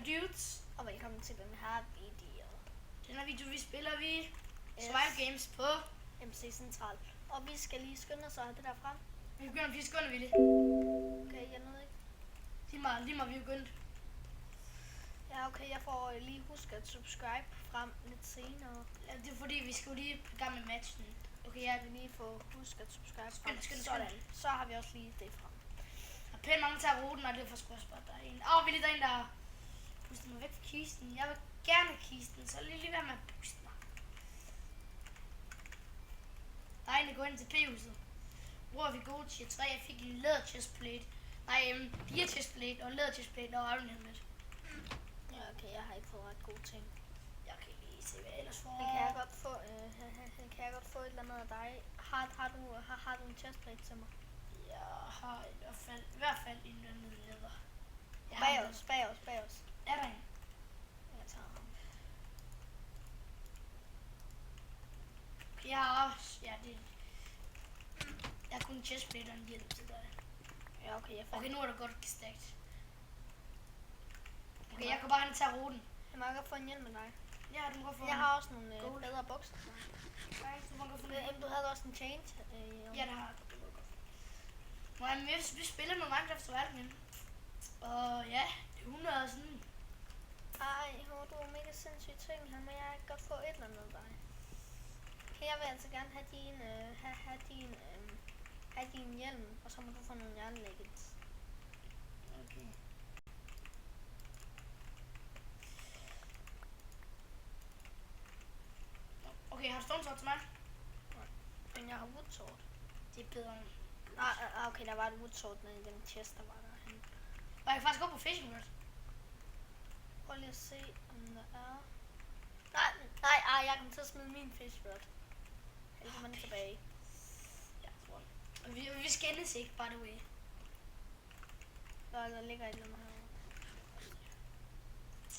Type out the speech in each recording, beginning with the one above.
dudes. Og velkommen til den her video. Den her video, vi spiller Survival Games på MC Central. Og vi skal lige skynde os og have det der frem. Vi begynder om 4 sekunder, Willy. Okay, jeg nåede ikke. Lige meget vi er begyndt. Ja, okay, jeg får lige huske at subscribe frem lidt senere. Ja, det er fordi, vi skal jo lige i gang med matchen. Okay, jeg vil lige få huske at subscribe frem. Skynd. Sådan. Så har vi også lige det frem. Der er pænt mange til at ruten, og det er for squashbot. Der er en. Willy, der er en, der puster mig væk fra kisten. Jeg vil gerne have kisten, så lige være med at puste mig. Der er en, der går ind til P-huset. Hvor er vi gode til 3? Jeg fik en læder chestplate. Nej, 4 chestplate og en læder chestplate og Iron Helmet. Ja, okay, jeg har ikke fået ret gode ting. Jeg kan ikke lige se, hvad jeg ellers får. Kan jeg godt få et eller andet af dig? Har du en chestplate til mig? Jeg har i hvert fald en eller anden læder. Bag os. Er der en? Jeg tager ham. Okay, jeg har også, jeg har kun en chestplate og en hjelm til dig. Ja, okay, jeg fandt. Okay, nu er der godt gestagt. Okay, jeg kan bare hen tage ruten. Jeg må godt få en hjelm med dig. Ja, du må godt få Jeg har også nogle bedre bukser. Nej, du må godt få en. Du havde også en chain. Ja, det har jeg. Må jeg med, hvis vi spiller med Minecraft Survival Game. Og ja, det er 100 og sådan. Ej, du har mega sindssyge ting her, men jeg kan godt få et eller andet af dig. Okay, jeg vil altså gerne have din hjelm, og så må du få nogle jernleggings. Okay. Okay, har du stone sword til mig? Nej, men jeg har wood sword. Det er bedre. Nej, okay, der var et wood sword nede i den chest, der var derhen. Og jeg kan faktisk gå på fishing rod. Prøv lige at se, om der er... Nej, jeg kom til at smide min fish rod. Jeg kommer den tilbage. Ja, tror jeg. Vi skændes ikke, by the way. Der ligger et eller andet her.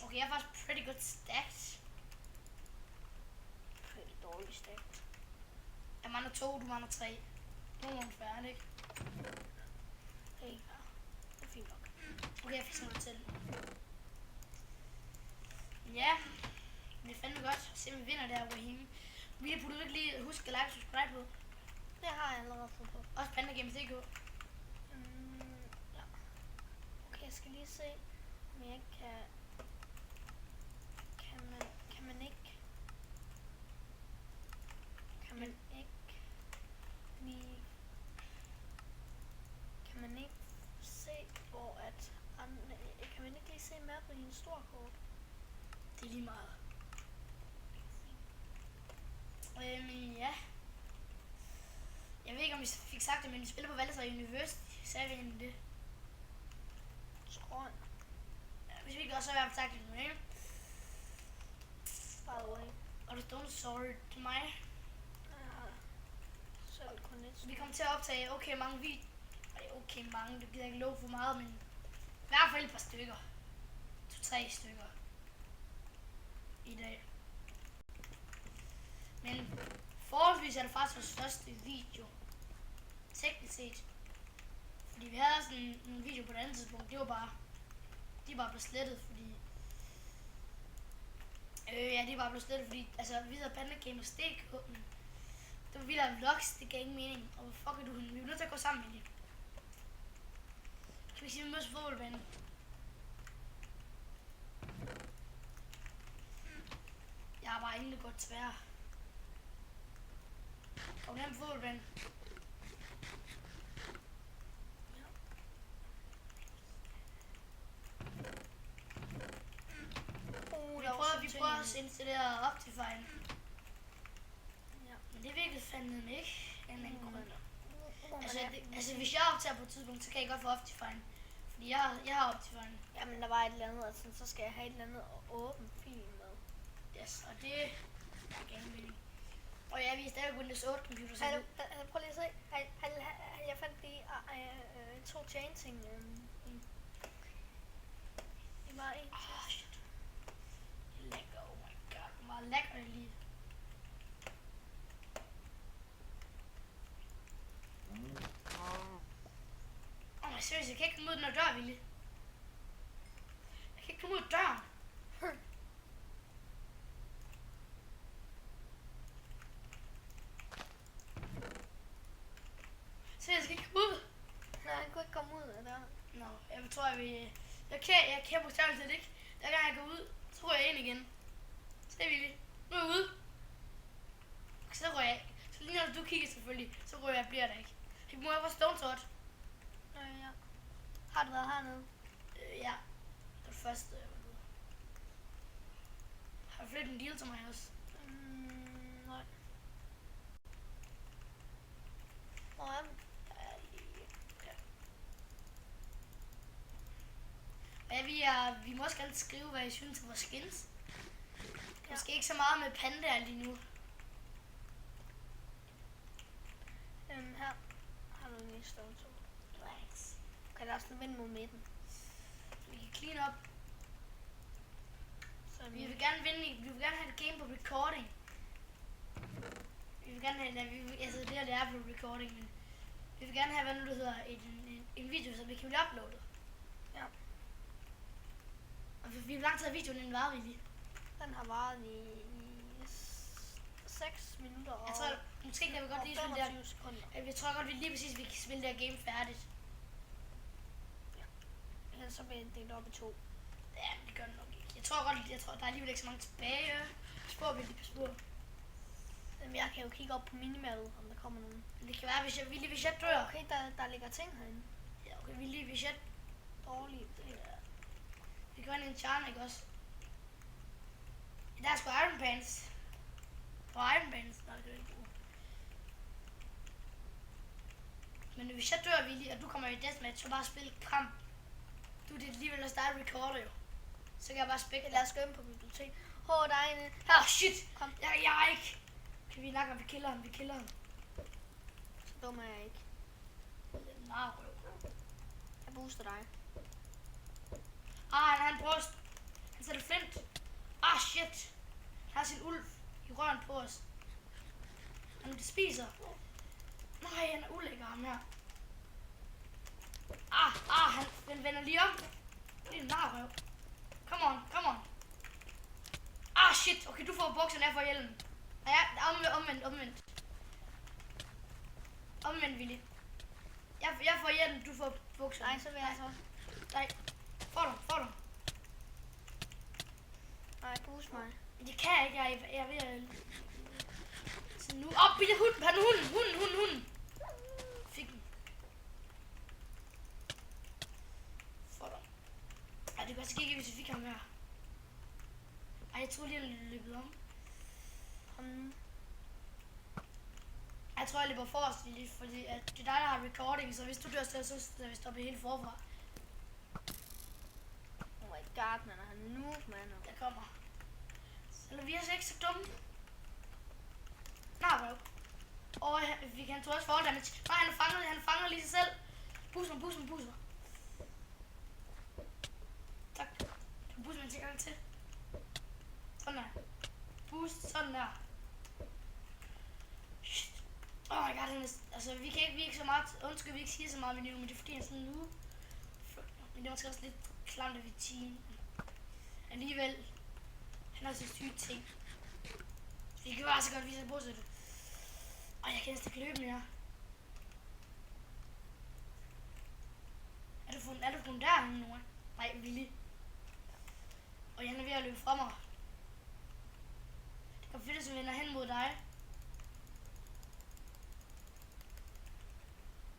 Okay, jeg er faktisk pretty good stacked. Pretty dårligt stacked. Jeg mangler 2, du mangler 3. Nogenlunde færdig, ikke? Ja, det er fint nok. Okay, jeg fik sådan noget til. Ja, det er fandme godt. Se, om vi vinder der, Raheem. Vi burde ikke lige huske at like og subscribe på. Det har jeg allerede fået på. Også PandaGames.dk. Ja. Okay, jeg skal lige se, om jeg ikke kan... Kan man ikke lige... Kan man ikke se, hvor at... Kan man ikke lige se mappen i en stor kort? Det er lige meget. Ja. Jeg ved ikke, om vi fik sagt det, men vi spiller på Valdersøj University. Sagde vi egentlig det? Tror jeg. Ja, hvis vi ikke også har sagt det nu, ikke? By the way. Og du stone sword til mig. Ja. Så er det kun lidt. Vi kommer til at optage okay mange videoer. Okay mange, det gider ikke love for meget, men i hvert fald et par stykker. 2-3 stykker. I dag. Men forholdsvis er det faktisk vores første video. Teknisk set. Fordi vi havde sådan en video på et andet tidspunkt. De var bare blevet slettet, fordi... ja, de var blevet slettet, fordi... Altså, vi havde PandaGames.dk. Det var vildt vlogs, det gav ingen mening. Og hvor fuck er du henne? Vi er nødt til at gå sammen med det. Kan vi sige, at vi mødes på fodboldbanen? Jeg har bare egentlig gået tvær. Og den fodboldbane. Vi prøver at installere Optifine. Ja. Men det virkede fandme ikke. Altså hvis jeg optager på et tidspunkt, så kan jeg godt få Optifine. Fordi jeg har Optifine. Jamen der var et eller andet, altså, så skal jeg have et eller andet åbent film med. Yes, og det er gerne mening. Og ja, vi er stadig Windows 8 computer. Prøv lige at se. Jeg fandt lige 2 chain ting i bare en test. Det lækker, oh my god. Hvor meget lækker det lige. Seriøst, jeg kan ikke komme ud af den her dør, Willy. Jeg kan ikke komme ud af døren. Jeg tror, jeg kan bogstaveligt set ikke. Hver gang jeg går ud, så ryger jeg ind igen. Så det er vildt. Nu er jeg ude. Så ryger jeg. Så lige når du kigger selvfølgelig, så ryger jeg bliver der ikke. Vi må jo få Stone Sword. Ja. Har du været hernede? Ja. Det var det første, jeg var ude. Har du flyttet en deal til mig også? Nej. Hvor er den? Der er lige... Ja, vi må også gerne skrive, hvad I synes om vores skins. Måske ikke så meget med pandaer lige nu. Her har du en lille stone sword. Relax. Kan der også vende mod midten. Vi kan clean up. Så Vi vil gerne have et game på recording. Vi vil gerne have, altså det her det er på recording, men vi vil gerne have, hvad nu det hedder, en video, så vi kan blive uploadet. Ja. Og vi vil lang tid af videoen, den varer lige. Den har varet i 6 minutter og, Jeg tror, måske kan vi godt lige spille 25 sekunder. Jeg tror godt, vi lige præcis vi kan spille det her game færdigt. Ja, så bliver det delt op i 2. Ja, det gør det nok ikke. Jeg tror der er alligevel ikke så mange tilbage. Spor vi lige på spor. Jamen, jeg kan jo kigge op på minimappet, om der kommer nogen. Men det kan være, hvis jeg dør. Okay, der ligger ting herinde. Ja, okay, hvis jeg Dårligt. vi kan ind i en charm, ikke også? Der er sgu Iron Pants. Og Iron Pants, der kan du ikke bruge. Men hvis jeg dør, Willy, og du kommer i deathmatch, så bare spil kamp. Du, det er alligevel også dig, der recorder jo. Så kan jeg bare spække. Lad os gå ind på biblioteket. Der er en. Her, shit! Kom. Jeg er ikke. Okay, vi nakker, vi killer ham. Så dum er jeg ikke. Narrøv. Jeg booster dig. Han har en bryst. Han sætter flint. Shit. Han har sin ulv i røven på os. Han spiser. Nej, han er ulækker ham her. Han vender lige om. Det er en narrøv. Come on. Shit. Okay, du får bukserne, jeg får hjelmen. Omvendt. Omvendt, Willy. Jeg får hjelmen, du får bukserne. Nej, så vil jeg så. Nej. Får du. Nej, boost mig. Det kan jeg ikke, jeg er ved at... Så nu... Billig hund! Hunden! Fik den. Får du. Ej, det kunne altså ikke, hvis vi fik ham her. Ej, jeg tror lige, han løbet om. Jeg tror, jeg løber forrest lige, fordi at det er dig, der har recording, så hvis du dør, så skal vi stoppe helt forfra. Oh my god, man, han er noob, man. Jeg kommer. Eller vi er altså ikke så dumme. Nej, bro. Og vi kan også fall damage. Nej, han fanger lige sig selv. Boost mig. Tak. Du boost mig en gang til. Sådan der. Boost, sådan der. Shit. Oh my god, altså vi er ikke så meget, undskyld, vi ikke siger så meget med det, men det er fordi han er sådan nu. Men det er måske også lidt klamt af team. Alligevel, han har så syge ting. Det kan bare så godt vise at bruge det. Og jeg kan næsten ikke løbe mere. Er du fundet derhen nu? Nej, Willy. Og han er ved at løbe fra mig. Det kan fedt, at han vender hen mod dig.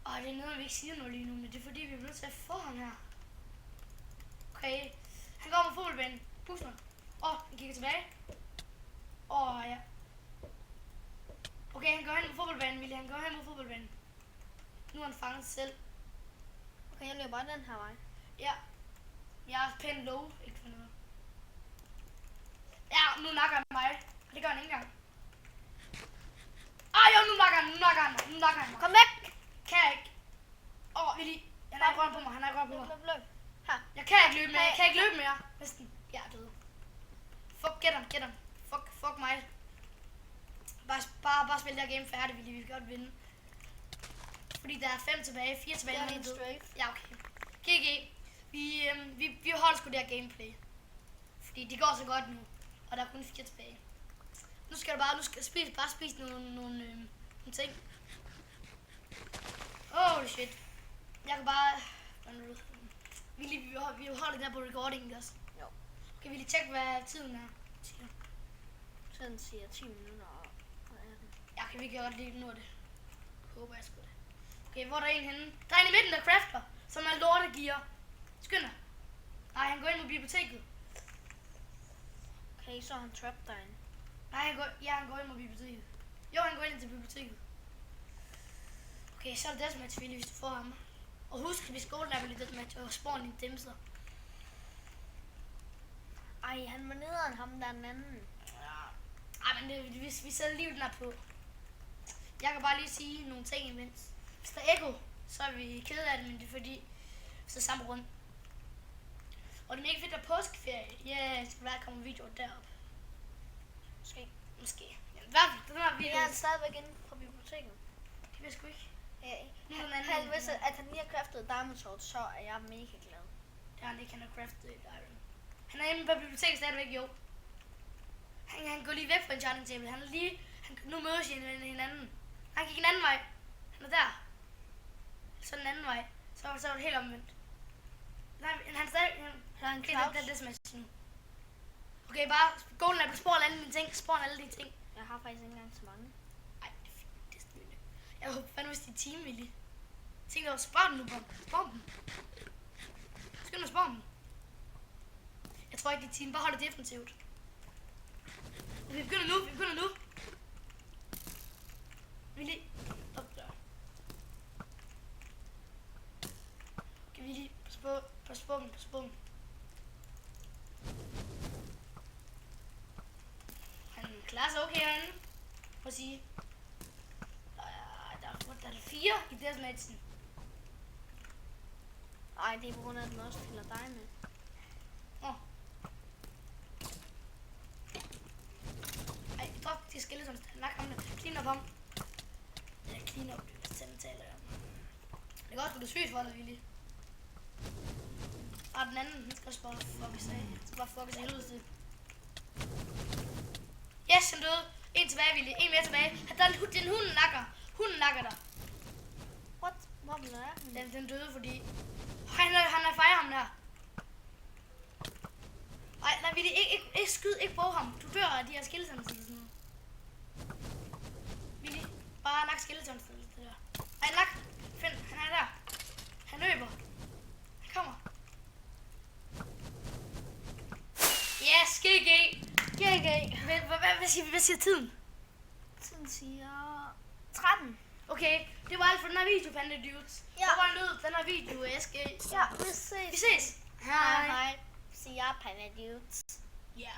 Og det er noget, vi ikke siger noget lige nu, men det er fordi, vi er nødt til at få ham her. Okay. Han går på fodboldbanen. Pus mig. Han kigger tilbage. Ja. Okay, han går hen på fodboldbanen, Willy. Han går hen på fodboldbanen. Nu er han fanget selv. Okay, jeg løber bare den her vej. Ja. Jeg er pænt low. Ikke for noget. Ja, nu nakker han mig. Det gør han ikke engang. Nu nakker han mig. Kom væk! Kan jeg ikke. Willy. Han er grøn på mig. Løb. Her. Jeg kan ikke løbe mere. Næsten. Jeg er død. Fuck, get ham. Fuck mig. Bare spil det her game færdigt, Willy. Vi kan godt vinde. Fordi der er 5 tilbage, 4 tilbage. Jeg er en strafe. Ja, okay. GG. Vi holder sgu det her gameplay. Fordi det går så godt nu. Og der er kun 4 tilbage. Nu skal du bare spise nogle ting. Holy shit. Jeg kan bare... Vi holder der på recording også. Jo. Kan vi lige tjekke, hvad tiden er? Sådan siger 10 minutter og 18. Ja, kan vi godt lige nå det. Håber jeg sgu det. Okay, hvor er der en henne? Der er en i midten, der crafter, som er lortegiver. Skynd dig. Nej, han går ind på biblioteket. Okay, så er han trapped derinde. Nej, han går ind på biblioteket. Jo, han går ind til biblioteket. Okay, så er det deathmatch, Philly, hvis du får ham. Og husk, vi skal overlappe lidt deathmatch og spawn dine dimser. Ej, han var nederen ham der den anden. Ja. Ej, men vi sætter lige den her på. Jeg kan bare lige sige nogle ting imens. Hvis der er ekko, så er vi ked af det, men det er fordi, så samme rundt. Og det er mega fedt, at påskeferie. Ja, det skal være, der kommer videoer derop. Måske. Jamen, hvad? Den her video. Ja, han er stadigvæk inde på biblioteket. Det ved jeg sgu ikke. Ja, Nu er den anden. han vidste, at han lige har craftet Diamond Sword, så er jeg mega glad. Det har han ikke, han har craftet et iron. Han er inde på biblioteket stadigvæk, jo. Han går lige væk fra enchanting table. Nu mødes hinanden. Han gik en anden vej. Han er der. Så den anden vej. Så er det helt omvendt. Nej, han er stadig... Så er han Okay, crouch. det er smash nu. Okay, bare golden apple, spawn alle dine ting. Spawn alle de ting. Jeg har faktisk ikke engang så mange. Ej, det er fint. Det er stille. Jeg håber fandme, hvis de er team, Willy. Tænk over, spar dem nu, bomb dem. Skynd dig, spar dem. Jeg tror ikke, de er team. Bare hold det defensivt. Vi begynder nu. Willy. Op der. Okay, Willy. Pas på dem. Han klarer sig okay herinde. Prøv at sige. Der er 4 i deathmatchen. Ej, det er på grund af, at den også tæller dig med. Ej, drop de skeletons. Lak ham der. Clean up ham. Ja, clean up. Det taler jeg om. Det er godt, at du er syg for dig, Willy. Den anden, den skal også bare fuckes af. Den skal bare fuckes af helvede til. Yes, han døde. En tilbage, Willy. En mere tilbage. Den hunden nakker. Hunden nakker dig. What? Hvor blev jeg? Den døde, fordi... Han har fejret ham der. Nej, Willy, ikke skyd, ikke bog ham. Du dør af de her skeletons eller sådan noget. Willy, bare nak skeletons eller det der. Ej, nak. Find, han er der. Han løber. Han kommer. Yes, GG. Hvad siger tiden? Tiden siger 13. Okay, det var alt for den her video, Panda Dudes. Ja. Der var en lyd, den her video, jeg skal... Ja, vi ses. Vi ses. Hej. Siger Panda Dudes. Ja.